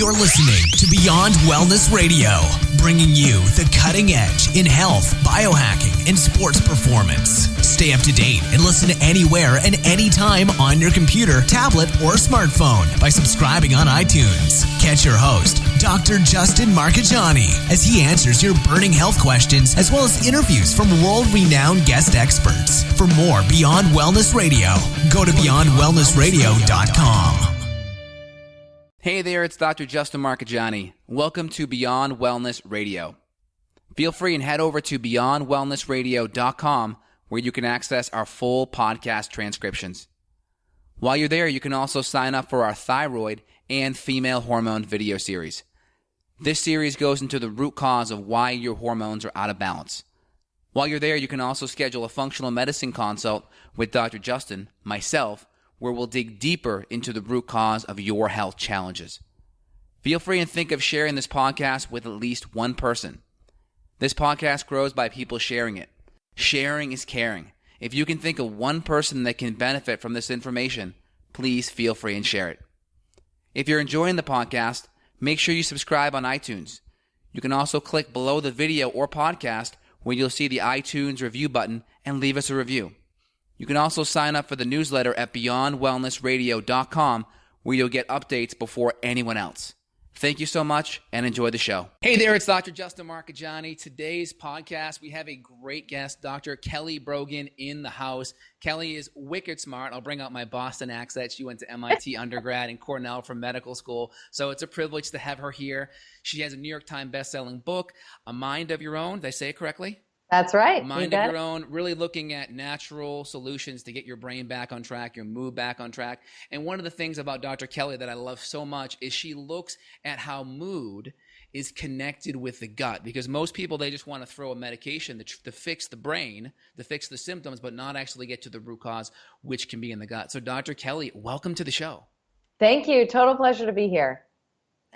You're listening to Beyond Wellness Radio, bringing you the cutting edge in health, biohacking, and sports performance. Stay up to date and listen anywhere and anytime on your computer, tablet, or smartphone by subscribing on iTunes. Catch your host, Dr. Justin Marchegiani, as he answers your burning health questions as well as interviews from world-renowned guest experts. For more Beyond Wellness Radio, go to beyondwellnessradio.com. Hey there, it's Dr. Justin Marchegiani. Welcome to Beyond Wellness Radio. Feel free and head over to beyondwellnessradio.com where you can access our full podcast transcriptions. While you're there, you can also sign up for our thyroid and female hormone video series. This series goes into the root cause of why your hormones are out of balance. While you're there, you can also schedule a functional medicine consult with Dr. Justin, myself, where we'll dig deeper into the root cause of your health challenges. Feel free and think of sharing this podcast with at least one person. This podcast grows by people sharing it. Sharing is caring. If you can think of one person that can benefit from this information, please feel free and share it. If you're enjoying the podcast, make sure you subscribe on iTunes. You can also click below the video or podcast where you'll see the iTunes review button and leave us a review. You can also sign up for the newsletter at beyondwellnessradio.com where you'll get updates before anyone else. Thank you so much and enjoy the show. Hey there, it's Dr. Justin Marchegiani. Today's podcast, we have a great guest, Dr. Kelly Brogan in the house. Kelly is wicked smart. I'll bring out my Boston accent. She went to MIT undergrad and Cornell for medical school. So it's a privilege to have her here. She has a New York Times bestselling book, A Mind of Your Own. Did I say it correctly? That's right. Mind of Your Own, really looking at natural solutions to get your brain back on track, your mood back on track. And one of the things about Dr. Kelly that I love so much is she looks at how mood is connected with the gut. Because most people, they just want to throw a medication to fix the brain, to fix the symptoms, but not actually get to the root cause, which can be in the gut. So Dr. Kelly, welcome to the show. Thank you. Total pleasure to be here.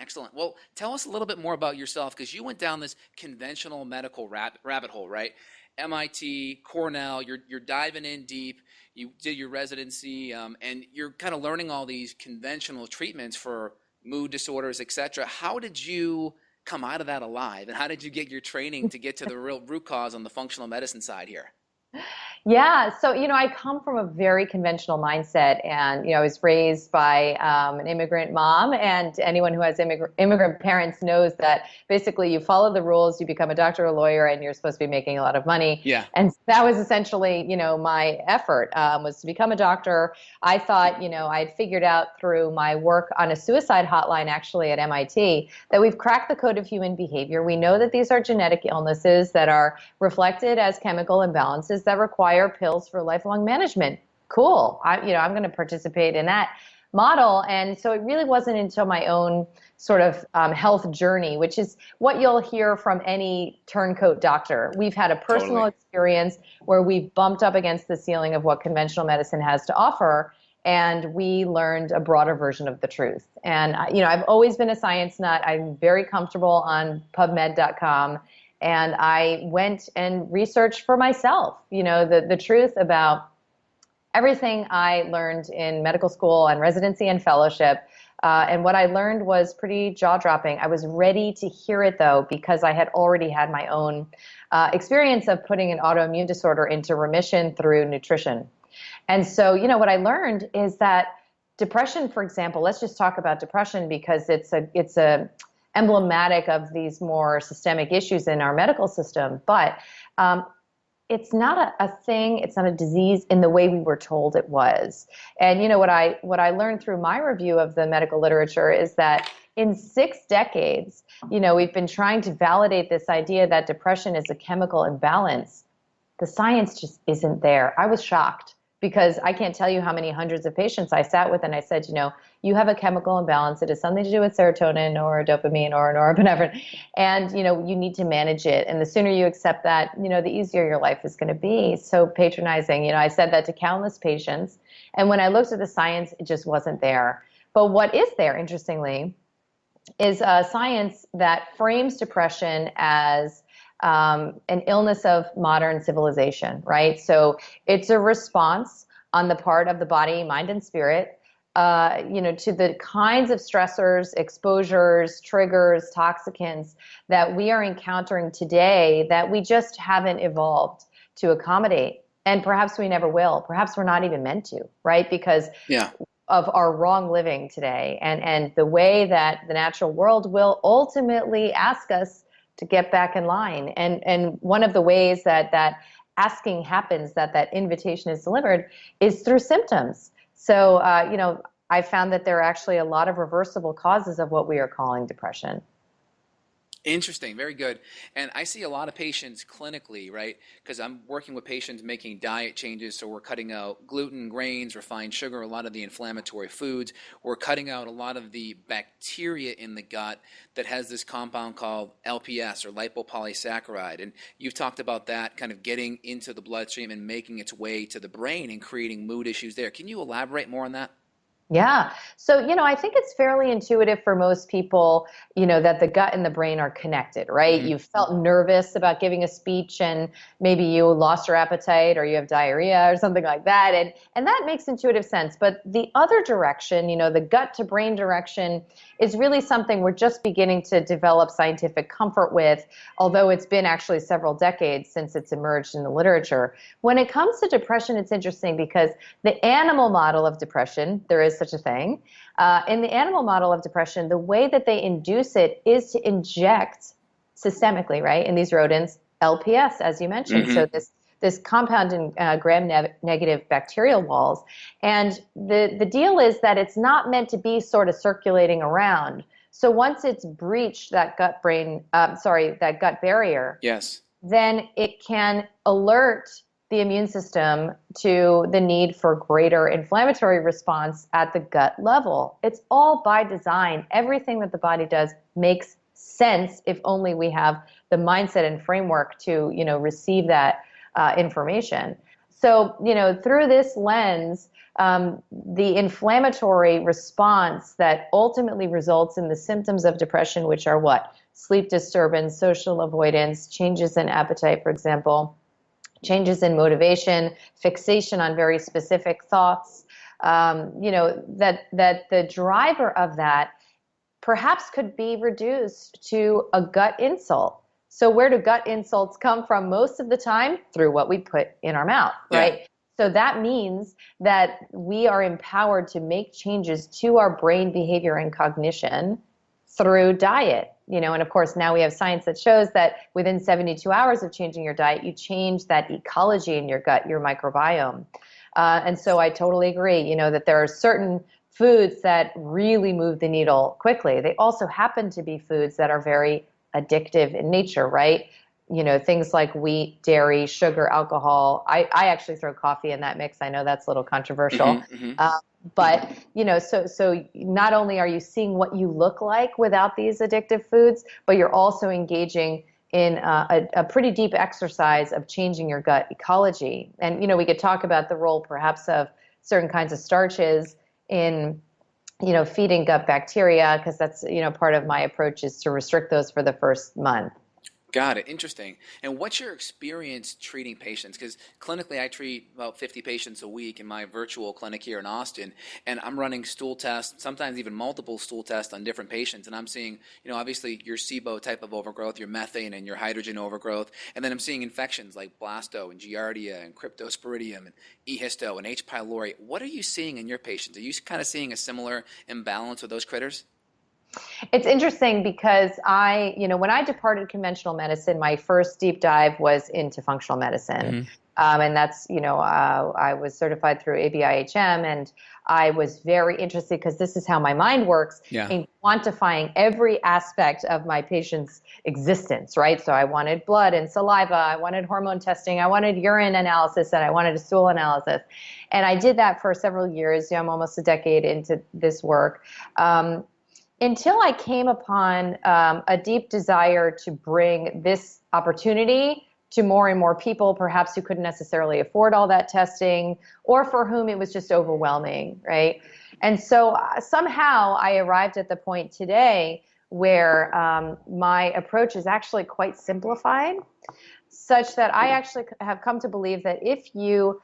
Excellent. Well, tell us a little bit more about yourself, because you went down this conventional medical rabbit hole, right? MIT, Cornell, you're diving in deep. You did your residency, and you're kind of learning all these conventional treatments for mood disorders, etc. How did you come out of that alive, and how did you get your training to get to the real root cause on the functional medicine side here? Yeah, so, I come from a very conventional mindset, and, I was raised by an immigrant mom, and anyone who has immigrant parents knows that basically you follow the rules, you become a doctor or a lawyer, and you're supposed to be making a lot of money. Yeah. And that was essentially, my effort was to become a doctor. I thought, I'd figured out through my work on a suicide hotline actually at MIT that we've cracked the code of human behavior. We know that these are genetic illnesses that are reflected as chemical imbalances that require pills for lifelong management. Cool. I'm going to participate in that model. And so it really wasn't until my own sort of health journey, which is what you'll hear from any turncoat doctor. We've had a personal experience where we've bumped up against the ceiling of what conventional medicine has to offer, and we learned a broader version of the truth. And, I've always been a science nut. I'm very comfortable on PubMed.com. And I went and researched for myself, the truth about everything I learned in medical school and residency and fellowship. And what I learned was pretty jaw-dropping. I was ready to hear it, though, because I had already had my own experience of putting an autoimmune disorder into remission through nutrition. And so, what I learned is that depression, for example, let's just talk about depression because it's a emblematic of these more systemic issues in our medical system, but it's not a thing, it's not a disease in the way we were told it was. And what I learned through my review of the medical literature is that in 6 decades, we've been trying to validate this idea that depression is a chemical imbalance. The science just isn't there. I was shocked, because I can't tell you how many hundreds of patients I sat with and I said, you have a chemical imbalance. It has something to do with serotonin or dopamine or norepinephrine. And, you need to manage it. And the sooner you accept that, the easier your life is going to be. So patronizing. I said that to countless patients. And when I looked at the science, it just wasn't there. But what is there, interestingly, is science that frames depression as an illness of modern civilization, right? So it's a response on the part of the body, mind, and spirit to the kinds of stressors, exposures, triggers, toxicants that we are encountering today that we just haven't evolved to accommodate. And perhaps we never will. Perhaps we're not even meant to, right? Because of our wrong living today and the way that the natural world will ultimately ask us to get back in line. And one of the ways that asking happens, that invitation is delivered, is through symptoms. So, I found that there are actually a lot of reversible causes of what we are calling depression. Interesting. Very good. And I see a lot of patients clinically, right? Because I'm working with patients making diet changes. So we're cutting out gluten, grains, refined sugar, a lot of the inflammatory foods. We're cutting out a lot of the bacteria in the gut that has this compound called LPS or lipopolysaccharide. And you've talked about that kind of getting into the bloodstream and making its way to the brain and creating mood issues there. Can you elaborate more on that? Yeah. So, I think it's fairly intuitive for most people, that the gut and the brain are connected, right? Mm-hmm. You felt nervous about giving a speech and maybe you lost your appetite or you have diarrhea or something like that. And that makes intuitive sense. But the other direction, the gut to brain direction is really something we're just beginning to develop scientific comfort with, although it's been actually several decades since it's emerged in the literature. When it comes to depression, it's interesting because the animal model of depression, there is such a thing. In the animal model of depression, the way that they induce it is to inject systemically, right, in these rodents, LPS, as you mentioned. Mm-hmm. So this compound in gram-negative bacterial walls. And the deal is that it's not meant to be sort of circulating around. So once it's breached that gut barrier, yes, then it can alert the immune system to the need for greater inflammatory response at the gut level. It's all by design. Everything that the body does makes sense if only we have the mindset and framework to, receive that information. So, through this lens, the inflammatory response that ultimately results in the symptoms of depression, which are what? Sleep disturbance, social avoidance, changes in appetite, for example, changes in motivation, fixation on very specific thoughts, that the driver of that perhaps could be reduced to a gut insult. So where do gut insults come from most of the time? Through what we put in our mouth, right? Yeah. So that means that we are empowered to make changes to our brain behavior and cognition through diet. And of course, now we have science that shows that within 72 hours of changing your diet, you change that ecology in your gut, your microbiome. And so I totally agree, that there are certain foods that really move the needle quickly. They also happen to be foods that are very addictive in nature, right? Things like wheat, dairy, sugar, alcohol. I actually throw coffee in that mix. I know that's a little controversial. Mm-hmm, mm-hmm. But, so not only are you seeing what you look like without these addictive foods, but you're also engaging in a pretty deep exercise of changing your gut ecology. And, we could talk about the role perhaps of certain kinds of starches in, feeding gut bacteria, because that's, part of my approach is to restrict those for the first month. Got it. Interesting. And what's your experience treating patients? Because clinically, I treat about 50 patients a week in my virtual clinic here in Austin, and I'm running stool tests, sometimes even multiple stool tests on different patients, and I'm seeing, obviously your SIBO type of overgrowth, your methane and your hydrogen overgrowth, and then I'm seeing infections like blasto and giardia and cryptosporidium and E. histo and H. pylori. What are you seeing in your patients? Are you kind of seeing a similar imbalance with those critters? It's interesting because when I departed conventional medicine, my first deep dive was into functional medicine. Mm-hmm. And that's, I was certified through ABIHM, and I was very interested because this is how my mind works in quantifying every aspect of my patient's existence, right? So I wanted blood and saliva, I wanted hormone testing, I wanted urine analysis, and I wanted a stool analysis. And I did that for several years. I'm almost a decade into this work. Until I came upon a deep desire to bring this opportunity to more and more people, perhaps who couldn't necessarily afford all that testing, or for whom it was just overwhelming, right? And so somehow I arrived at the point today where my approach is actually quite simplified, such that I actually have come to believe that if you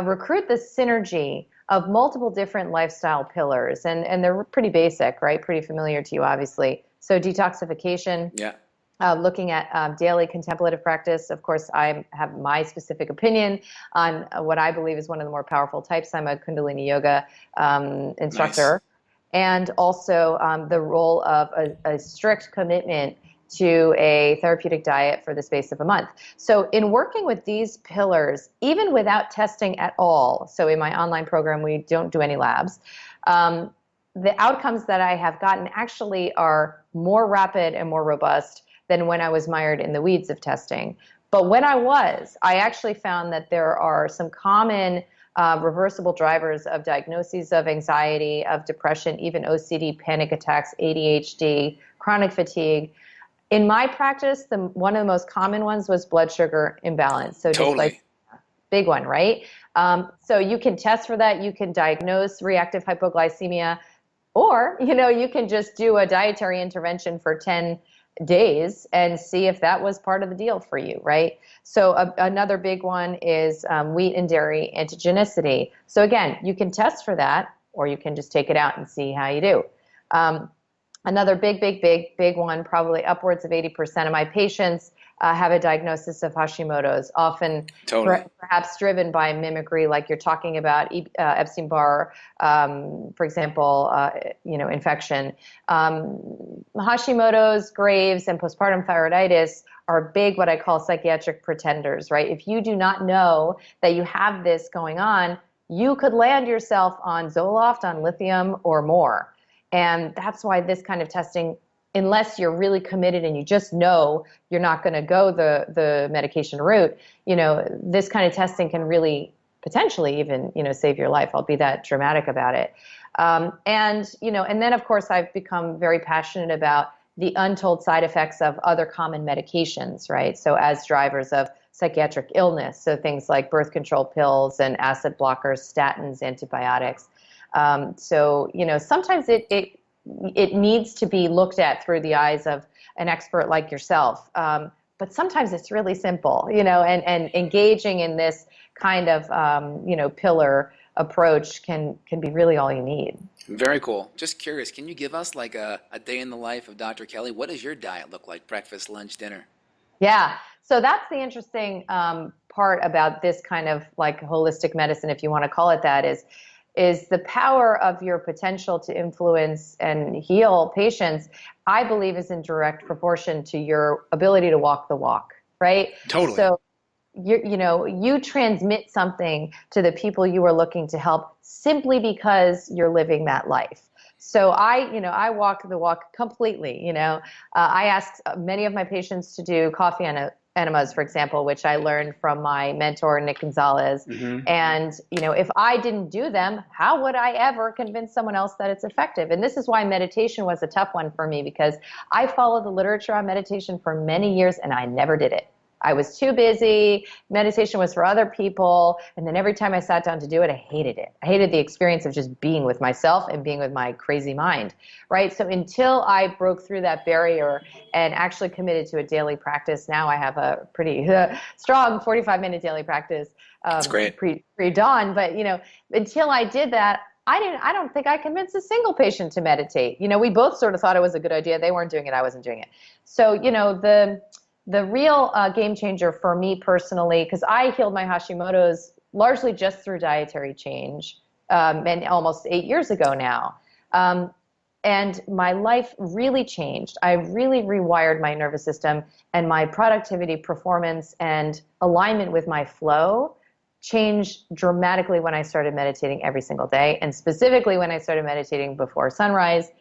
recruit the synergy of multiple different lifestyle pillars. And they're pretty basic, right? Pretty familiar to you, obviously. So detoxification. Yeah. Looking at daily contemplative practice. Of course, I have my specific opinion on what I believe is one of the more powerful types. I'm a Kundalini yoga instructor. Nice. And also the role of a strict commitment to a therapeutic diet for the space of a month. So in working with these pillars, even without testing at all, so in my online program, we don't do any labs, the outcomes that I have gotten actually are more rapid and more robust than when I was mired in the weeds of testing. But when I actually found that there are some common reversible drivers of diagnoses of anxiety, of depression, even OCD, panic attacks, ADHD, chronic fatigue. In my practice, one of the most common ones was blood sugar imbalance. So totally. Big one, right? So you can test for that. You can diagnose reactive hypoglycemia, or you can just do a dietary intervention for 10 days and see if that was part of the deal for you, right? So another big one is wheat and dairy antigenicity. So again, you can test for that, or you can just take it out and see how you do. Another big one, probably upwards of 80% of my patients have a diagnosis of Hashimoto's, often perhaps driven by mimicry, like you're talking about Epstein-Barr, for example, infection. Hashimoto's, Graves, and postpartum thyroiditis are big, what I call psychiatric pretenders, right? If you do not know that you have this going on, you could land yourself on Zoloft, on lithium, or more. And that's why this kind of testing, unless you're really committed and you just know you're not going to go the medication route, this kind of testing can really potentially even, save your life. I'll be that dramatic about it. And then of course I've become very passionate about the untold side effects of other common medications, right? So as drivers of psychiatric illness, so things like birth control pills and acid blockers, statins, antibiotics. Sometimes it needs to be looked at through the eyes of an expert like yourself. But sometimes it's really simple, and engaging in this kind of, pillar approach can be really all you need. Very cool. Just curious, can you give us like a day in the life of Dr. Kelly? What does your diet look like? Breakfast, lunch, dinner? Yeah. So that's the interesting part about this kind of like holistic medicine, if you want to call it that, is the power of your potential to influence and heal patients, I believe, is in direct proportion to your ability to walk the walk, right? Totally. So you transmit something to the people you are looking to help simply because you're living that life. So I walk the walk completely. I ask many of my patients to do coffee enemas, for example, which I learned from my mentor, Nick Gonzalez. Mm-hmm. And, if I didn't do them, how would I ever convince someone else that it's effective? And this is why meditation was a tough one for me, because I followed the literature on meditation for many years and I never did it. I was too busy. Meditation was for other people. And then every time I sat down to do it, I hated it. I hated the experience of just being with myself and being with my crazy mind, right? So until I broke through that barrier and actually committed to a daily practice, now I have a pretty strong 45-minute daily practice. That's great. Pre-dawn. But, until I did that, I don't think I convinced a single patient to meditate. We both sort of thought it was a good idea. They weren't doing it. I wasn't doing it. So, the real game changer for me personally, because I healed my Hashimoto's largely just through dietary change, and almost 8 years ago now. And my life really changed. I really rewired my nervous system, and my productivity, performance, and alignment with my flow changed dramatically when I started meditating every single day, and specifically when I started meditating before sunrise.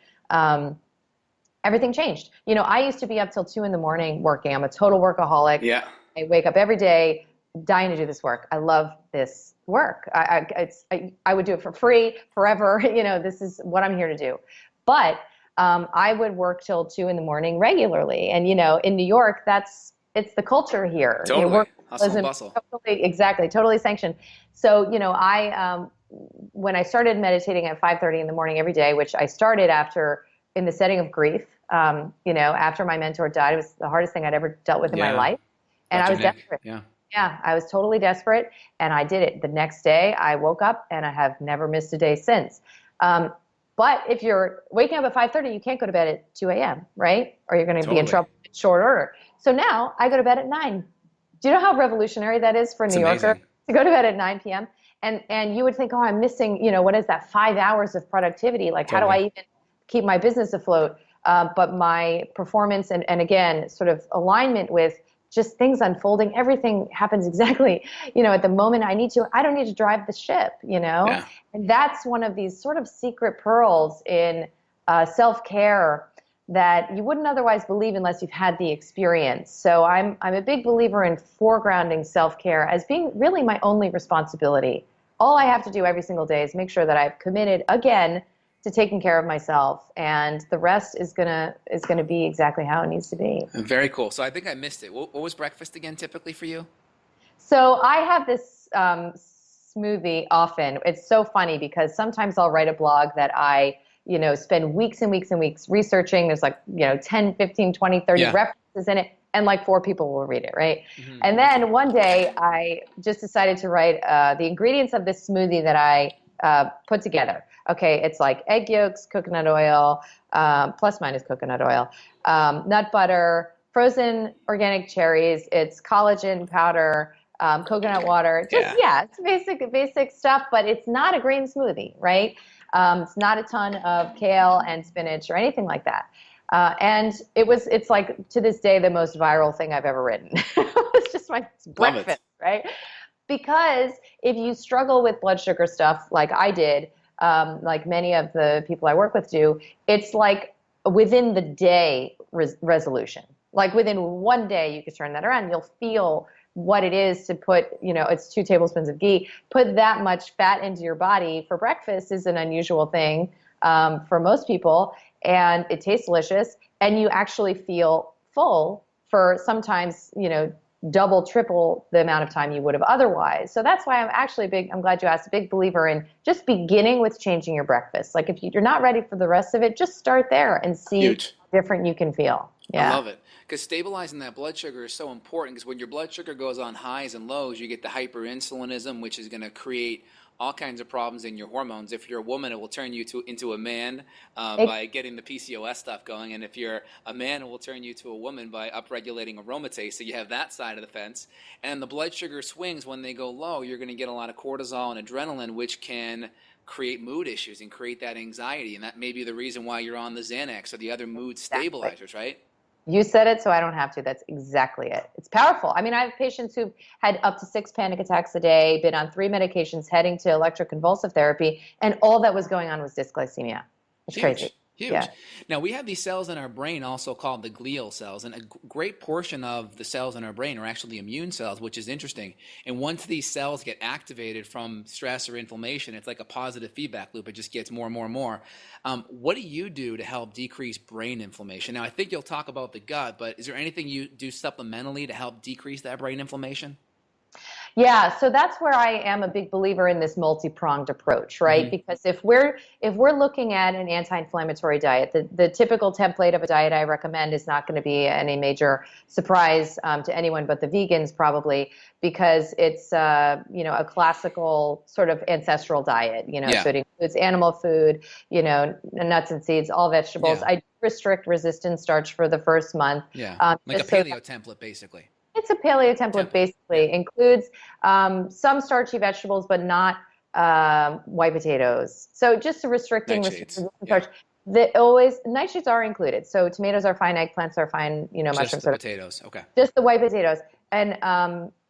Everything changed. I used to be up till 2 a.m. working. I'm a total workaholic. Yeah. I wake up every day dying to do this work. I love this work. I would do it for free forever. This is what I'm here to do. But I would work till 2 a.m. regularly. And, in New York, it's the culture here. Totally. Hustle and bustle. Totally sanctioned. So, when I started meditating at 5:30 in the morning every day, which I started in the setting of grief, after my mentor died, it was the hardest thing I'd ever dealt with in my life. And I was desperate. Yeah. Yeah, I was totally desperate, and I did it. The next day, I woke up, and I have never missed a day since. But if you're waking up at 5:30, you can't go to bed at 2 a.m., right? Or you're going to be in trouble in short order. So now I go to bed at 9. Do you know how revolutionary that is for a New Yorker to go to bed at 9 p.m.? And you would think, oh, I'm missing, what is that, 5 hours of productivity? Like, how do I even keep my business afloat? But my performance and again, sort of alignment with just things unfolding, everything happens exactly, at the moment I need to. I don't need to drive the ship, Yeah. And that's one of these sort of secret pearls in self-care that you wouldn't otherwise believe unless you've had the experience. So I'm a big believer in foregrounding self-care as being really my only responsibility. All I have to do every single day is make sure that I've committed again to taking care of myself, and the rest is gonna be exactly how it needs to be. Very cool. So I think I missed it. What was breakfast again typically for you? So I have this smoothie often. It's so funny because sometimes I'll write a blog that I spend weeks and weeks and weeks researching. There's 10, 15, 20, 30 references in it, and 4 people will read it, right? Mm-hmm. And then one day I just decided to write the ingredients of this smoothie that I put together. Okay, it's egg yolks, coconut oil, plus minus coconut oil, nut butter, frozen organic cherries, it's collagen powder, coconut water. It's basic stuff, but it's not a green smoothie, right? It's not a ton of kale and spinach or anything like that. And it's to this day the most viral thing I've ever written. It's just my breakfast, right? Because if you struggle with blood sugar stuff like I did, like many of the people I work with do, it's within the day resolution. Within one day you could turn that around. You'll feel what it is to put, it's 2 tablespoons of ghee, put that much fat into your body for breakfast is an unusual thing for most people, and it tastes delicious, and you actually feel full for sometimes, double, triple the amount of time you would have otherwise. So that's why I'm actually I'm glad you asked, a big believer in just beginning with changing your breakfast. If you're not ready for the rest of it, just start there and see how different you can feel. Yeah. I love it. Because stabilizing that blood sugar is so important, because when your blood sugar goes on highs and lows, you get the hyperinsulinism, which is going to create all kinds of problems in your hormones. If you're a woman, it will turn you into a man by getting the PCOS stuff going. And if you're a man, it will turn you to a woman by upregulating aromatase. So you have that side of the fence. And the blood sugar swings, when they go low, you're going to get a lot of cortisol and adrenaline, which can create mood issues and create that anxiety. And that may be the reason why you're on the Xanax or the other mood stabilizers, right? You said it, so I don't have to. That's exactly it. It's powerful. I mean, I have patients who've had up to 6 panic attacks a day, been on 3 medications, heading to electroconvulsive therapy, and all that was going on was dysglycemia. It's crazy. Huge. Yeah. Now, we have these cells in our brain also called the glial cells, and a great portion of the cells in our brain are actually immune cells, which is interesting. And once these cells get activated from stress or inflammation, it's like a positive feedback loop. It just gets more and more and more. What do you do to help decrease brain inflammation? Now, I think you'll talk about the gut, but is there anything you do supplementally to help decrease that brain inflammation? Yeah, so that's where I am a big believer in this multi-pronged approach, right? Mm-hmm. Because if we're looking at an anti-inflammatory diet, the typical template of a diet I recommend is not going to be any major surprise to anyone but the vegans probably, because it's a classical sort of ancestral diet, so it includes animal food, nuts and seeds, all vegetables. I restrict resistant starch for the first month. Yeah, like a paleo template basically. It's a paleo template, basically. Includes some starchy vegetables, but not white potatoes. So just restricting starch. Nightshades are included. So tomatoes are fine, eggplants are fine, mushrooms. Just the potatoes, okay. Just the white potatoes. And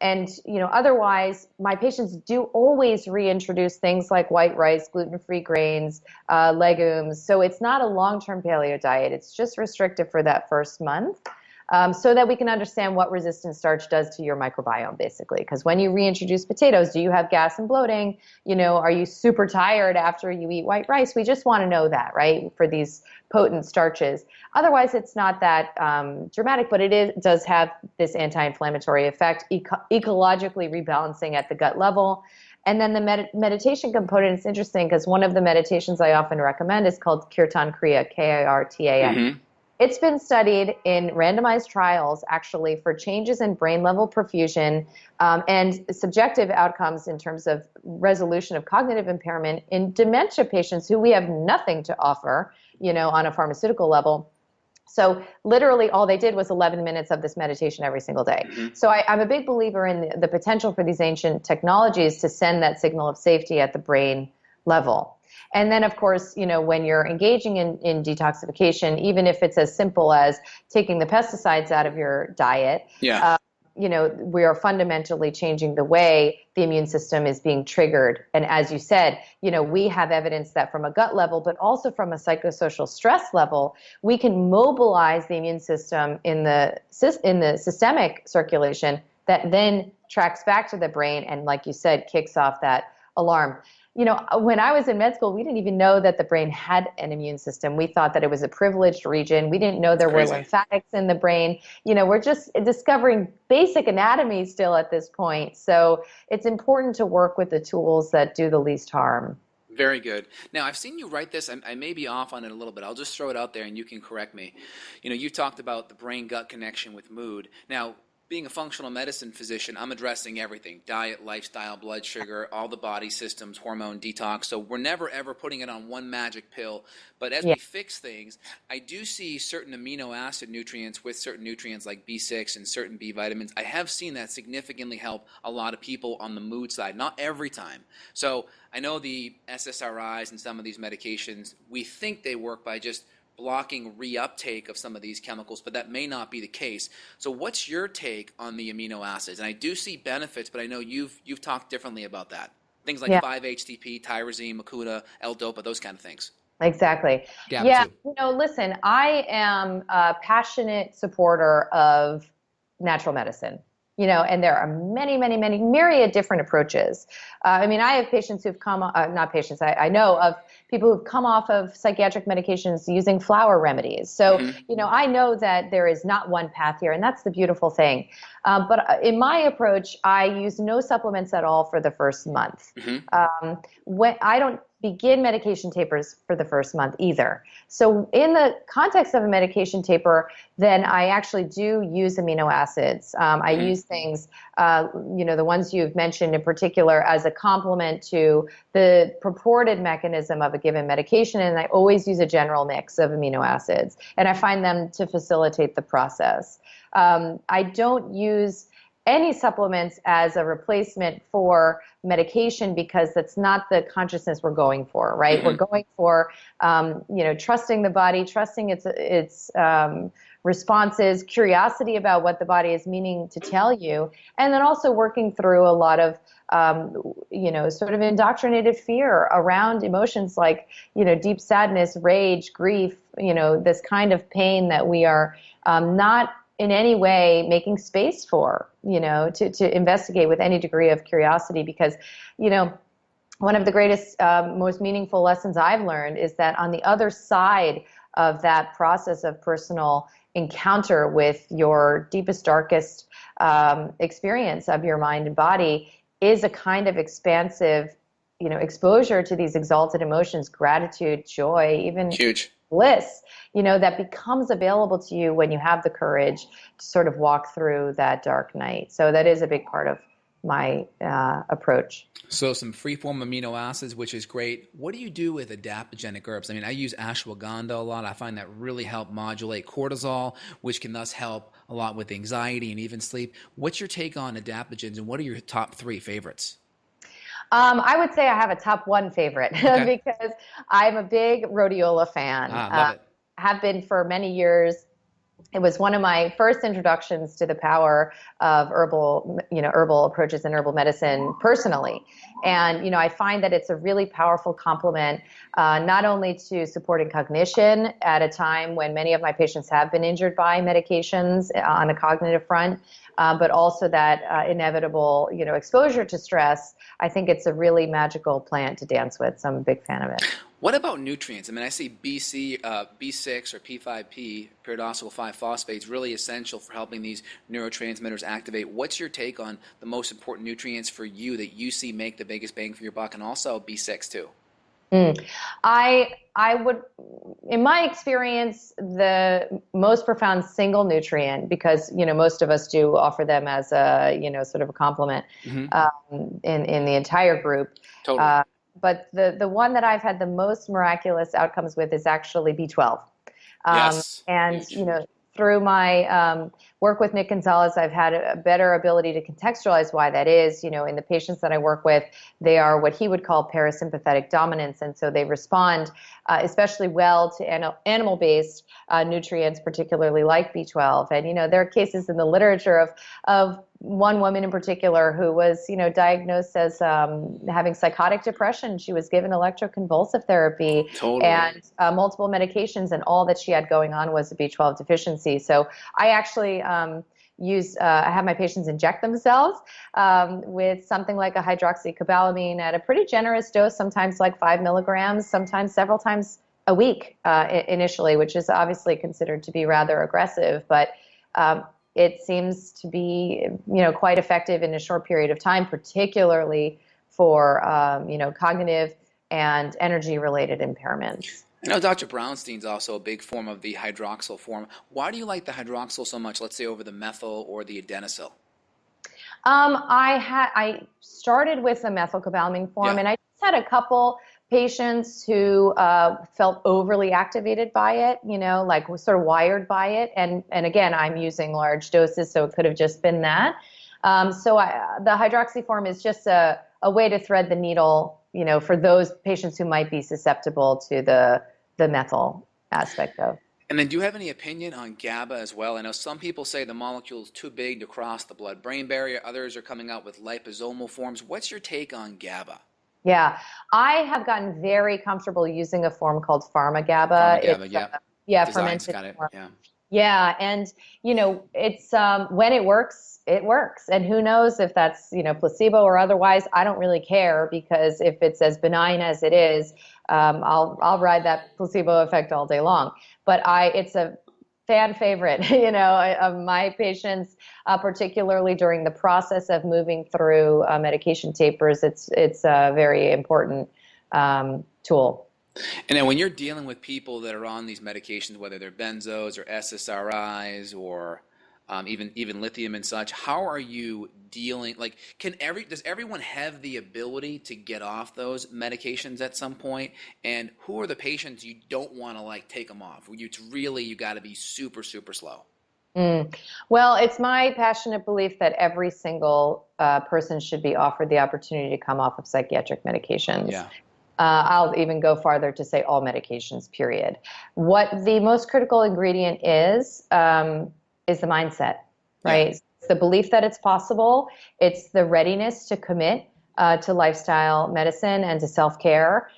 otherwise, my patients do always reintroduce things like white rice, gluten-free grains, legumes. So it's not a long-term paleo diet. It's just restrictive for that first month. So that we can understand what resistant starch does to your microbiome, basically. Because when you reintroduce potatoes, do you have gas and bloating? Are you super tired after you eat white rice? We just want to know that, right, for these potent starches. Otherwise, it's not that dramatic, but it does have this anti-inflammatory effect, ecologically rebalancing at the gut level. And then the meditation component is interesting because one of the meditations I often recommend is called Kirtan Kriya, Kirtan. Mm-hmm. It's been studied in randomized trials, actually, for changes in brain level perfusion and subjective outcomes in terms of resolution of cognitive impairment in dementia patients who we have nothing to offer, on a pharmaceutical level. So literally all they did was 11 minutes of this meditation every single day. Mm-hmm. So I'm a big believer in the potential for these ancient technologies to send that signal of safety at the brain level. And then, of course, when you're engaging in detoxification, even if it's as simple as taking the pesticides out of your diet, we are fundamentally changing the way the immune system is being triggered. And as you said, we have evidence that from a gut level, but also from a psychosocial stress level, we can mobilize the immune system in the systemic circulation that then tracks back to the brain and, like you said, kicks off that alarm. When I was in med school, we didn't even know that the brain had an immune system. We thought that it was a privileged region. We didn't know there were lymphatics in the brain. We're just discovering basic anatomy still at this point. So it's important to work with the tools that do the least harm. Very good. Now, I've seen you write this. I may be off on it a little bit. I'll just throw it out there and you can correct me. You talked about the brain-gut connection with mood. Now, being a functional medicine physician, I'm addressing everything: diet, lifestyle, blood sugar, all the body systems, hormone detox. So we're never, ever putting it on one magic pill. But as we fix things, I do see certain amino acid nutrients with certain nutrients like B6 and certain B vitamins. I have seen that significantly help a lot of people on the mood side. Not every time. So I know the SSRIs and some of these medications, we think they work by just blocking reuptake of some of these chemicals, but that may not be the case. So what's your take on the amino acids? And I do see benefits, but I know you've talked differently about that. Things like 5-HTP, tyrosine, mucuda, L-DOPA, those kind of things. Exactly. Listen, I am a passionate supporter of natural medicine. And there are many, many, many myriad different approaches. I have patients who've not patients, I know of people who've come off of psychiatric medications using flower remedies. So, I know that there is not one path here, and that's the beautiful thing. But in my approach, I use no supplements at all for the first month. When I don't begin medication tapers for the first month either. So in the context of a medication taper, then I actually do use amino acids. I use things, the ones you've mentioned in particular, as a complement to the purported mechanism of a given medication, and I always use a general mix of amino acids, and I find them to facilitate the process. I don't use any supplements as a replacement for medication because that's not the consciousness we're going for, right? We're going for, trusting the body, trusting its responses, curiosity about what the body is meaning to tell you, and then also working through a lot of, sort of indoctrinated fear around emotions like, deep sadness, rage, grief, this kind of pain that we are not in any way making space for, to investigate with any degree of curiosity, because, one of the greatest, most meaningful lessons I've learned is that on the other side of that process of personal encounter with your deepest, darkest experience of your mind and body is a kind of expansive, exposure to these exalted emotions, gratitude, joy, even huge bliss, that becomes available to you when you have the courage to sort of walk through that dark night. So that is a big part of my approach. So some free-form amino acids, which is great. What do you do with adaptogenic herbs? I use ashwagandha a lot. I find that really help modulate cortisol, which can thus help a lot with anxiety and even sleep. What's your take on adaptogens, and what are your top 3 favorites? I would say I have a top 1 favorite because I'm a big rhodiola fan. Love it. Have been for many years. It was one of my first introductions to the power of herbal approaches and herbal medicine personally. And, I find that it's a really powerful complement, not only to supporting cognition at a time when many of my patients have been injured by medications on a cognitive front, but also that inevitable, exposure to stress. I think it's a really magical plant to dance with, so I'm a big fan of it. What about nutrients? I see B6 or P5P, pyridoxal 5-phosphate, really essential for helping these neurotransmitters activate. What's your take on the most important nutrients for you that you see make the biggest bang for your buck, and also B6 too? I would, in my experience, the most profound single nutrient, because, most of us do offer them as a, sort of a complement in the entire group. Totally. But the one that I've had the most miraculous outcomes with is actually B12. Yes. And, Huge. through my work with Nick Gonzalez, I've had a better ability to contextualize why that is. In the patients that I work with, they are what he would call parasympathetic dominance. And so they respond especially well to animal-based nutrients, particularly like B12. And, there are cases in the literature of one woman in particular who was, diagnosed as having psychotic depression. She was given electroconvulsive therapy and multiple medications, and all that she had going on was a B12 deficiency. So I actually I have my patients inject themselves with something like a hydroxycobalamin at a pretty generous dose, sometimes like 5 milligrams, sometimes several times a week initially, which is obviously considered to be rather aggressive, but it seems to be, quite effective in a short period of time, particularly for, cognitive and energy-related impairments. I know Dr. Brownstein's also a big form of the hydroxyl form. Why do you like the hydroxyl so much, let's say, over the methyl or the adenylyl? I started with the methylcobalamin form, and I just had a couple patients who felt overly activated by it, like was sort of wired by it. And again, I'm using large doses, so it could have just been that. The hydroxy form is just a way to thread the needle, for those patients who might be susceptible to the methyl aspect of. And then do you have any opinion on GABA as well? I know some people say the molecule is too big to cross the blood-brain barrier. Others are coming out with liposomal forms. What's your take on GABA? Yeah, I have gotten very comfortable using a form called pharma-GABA. Design's fermented got it. form. Yeah. Yeah, and it's when it works, and who knows if that's placebo or otherwise. I don't really care, because if it's as benign as it is, I'll ride that placebo effect all day long. But it's a fan favorite, of my patients, particularly during the process of moving through medication tapers. It's a very important tool. And then when you're dealing with people that are on these medications, whether they're benzos or SSRIs or even lithium and such, how are you dealing? Like, does everyone have the ability to get off those medications at some point? And who are the patients you don't want to take them off? You got to be super, super slow. Well, it's my passionate belief that every single person should be offered the opportunity to come off of psychiatric medications. Yeah. I'll even go farther to say all medications, period. What the most critical ingredient is the mindset, right? Yeah. It's the belief that it's possible. It's the readiness to commit to lifestyle medicine and to self-care,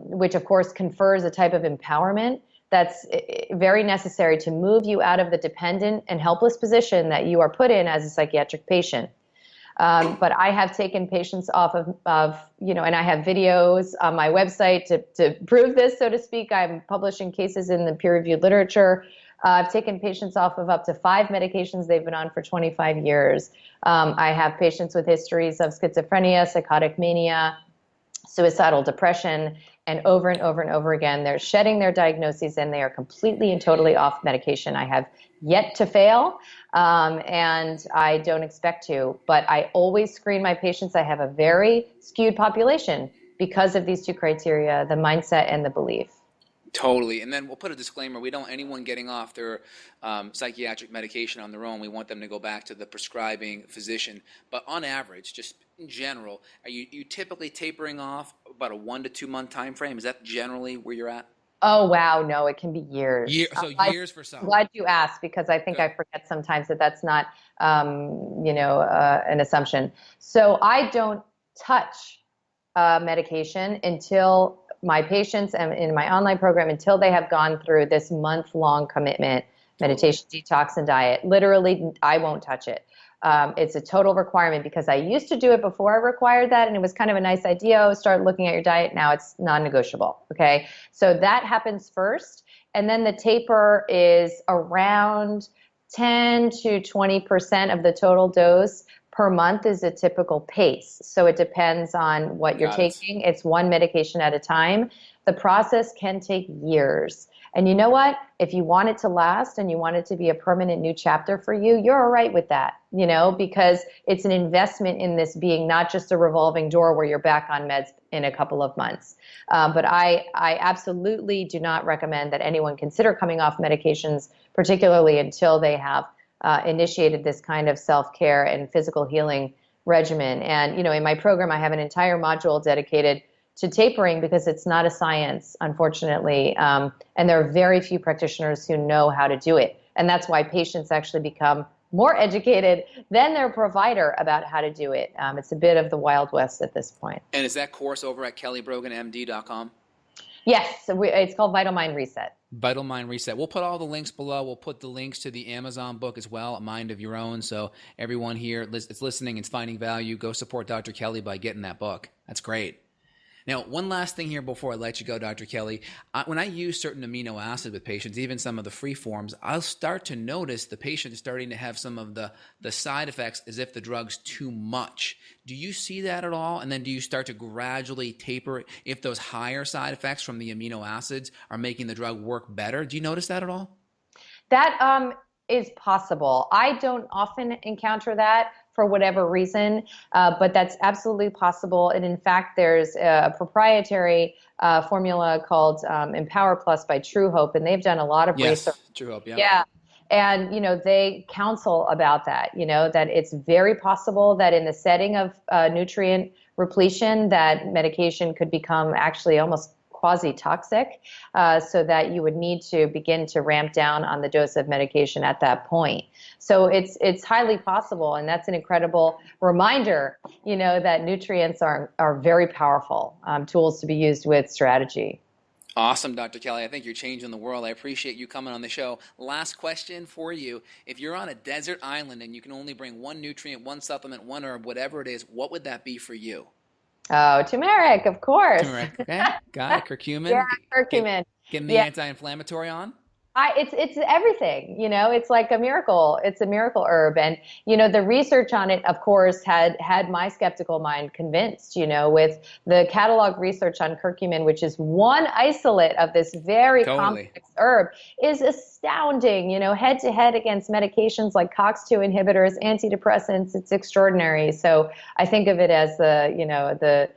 which of course confers a type of empowerment that's very necessary to move you out of the dependent and helpless position that you are put in as a psychiatric patient. But I have taken patients off of and I have videos on my website to prove this, so to speak. I'm publishing cases in the peer-reviewed literature. I've taken patients off of up to 5 medications they've been on for 25 years. I have patients with histories of schizophrenia, psychotic mania, suicidal depression, and over and over again, they're shedding their diagnoses and they are completely and totally off medication. I have yet to fail, and I don't expect to, but I always screen my patients. I have a very skewed population because of these 2 criteria, the mindset and the belief. Totally. And then we'll put a disclaimer. We don't want anyone getting off their psychiatric medication on their own. We want them to go back to the prescribing physician. But on average, just in general, are you typically tapering off about a 1 to 2 month time frame? Is that generally where you're at? Oh, wow. No, it can be years. Years for some. I'm glad you asked, because I think I forget sometimes that's not, an assumption. So I don't touch medication until my patients and in my online program, until they have gone through this month-long commitment, meditation, detox, and diet. Literally, I won't touch it. It's a total requirement, because I used to do it before I required that, and it was kind of a nice idea. Start looking at your diet. Now it's non-negotiable. Okay, so that happens first, and then the taper is around 10 to 20% of the total dose per month is a typical pace. So it depends on what you're taking. It's one medication at a time. The process can take years. And you know what? If you want it to last and you want it to be a permanent new chapter for you, you're all right with that, because it's an investment in this being not just a revolving door where you're back on meds in a couple of months. But I absolutely do not recommend that anyone consider coming off medications, particularly until they have initiated this kind of self-care and physical healing regimen. And, in my program, I have an entire module dedicated to tapering because it's not a science, unfortunately. And there are very few practitioners who know how to do it. And that's why patients actually become more educated than their provider about how to do it. It's a bit of the Wild West at this point. And is that course over at kellybroganmd.com? Yes, it's called Vital Mind Reset. Vital Mind Reset. We'll put all the links below. We'll put the links to the Amazon book as well, A Mind of Your Own. So everyone here that's listening and finding value, go support Dr. Kelly by getting that book. That's great. Now, one last thing here before I let you go, Dr. Kelly. When I use certain amino acids with patients, even some of the free forms, I'll start to notice the patient is starting to have some of the side effects as if the drug's too much. Do you see that at all? And then do you start to gradually taper if those higher side effects from the amino acids are making the drug work better? Do you notice that at all? That is possible. I don't often encounter that for whatever reason, but that's absolutely possible. And in fact, there's a proprietary formula called Empower Plus by True Hope, and they've done a lot of research. True Hope, yeah. Yeah. And, they counsel about that, that it's very possible that in the setting of nutrient repletion, that medication could become actually almost quasi-toxic, so that you would need to begin to ramp down on the dose of medication at that point. So it's highly possible, and that's an incredible reminder, that nutrients are very powerful tools to be used with strategy. Awesome, Dr. Kelly. I think you're changing the world. I appreciate you coming on the show. Last question for you. If you're on a desert island and you can only bring one nutrient, one supplement, one herb, whatever it is, what would that be for you? Oh, turmeric, of course. Turmeric, okay. Got it. Curcumin. Yeah, curcumin. Getting the anti-inflammatory on? It's everything, it's like a miracle. It's a miracle herb. And, the research on it, of course, had my skeptical mind convinced, with the catalog research on curcumin, which is one isolate of this very complex herb, is astounding, head to head against medications like COX-2 inhibitors, antidepressants. It's extraordinary. So I think of it as the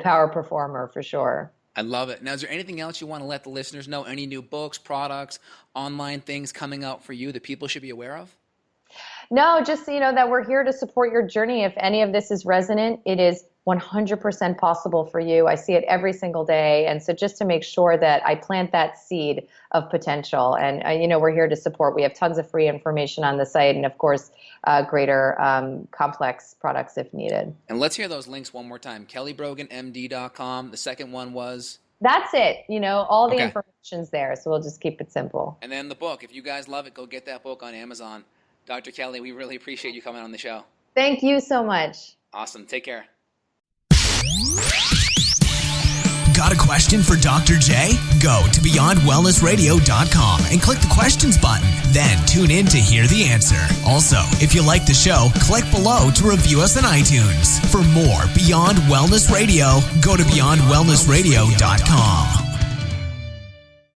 power performer for sure. I love it. Now, is there anything else you want to let the listeners know? Any new books, products, online things coming out for you that people should be aware of? No, just, that we're here to support your journey. If any of this is resonant, it is 100% possible for you. I see it every single day. And so just to make sure that I plant that seed of potential, and, we're here to support. We have tons of free information on the site, and of course, greater complex products if needed. And let's hear those links one more time. kellybroganmd.com. The second one was? That's it. All the information's there. So we'll just keep it simple. And then the book. If you guys love it, go get that book on Amazon. Dr. Kelly, we really appreciate you coming on the show. Thank you so much. Awesome. Take care. Got a question for Dr. J? Go to BeyondWellnessRadio.com and click the questions button. Then tune in to hear the answer. Also, if you like the show, click below to review us on iTunes. For more Beyond Wellness Radio, go to BeyondWellnessRadio.com.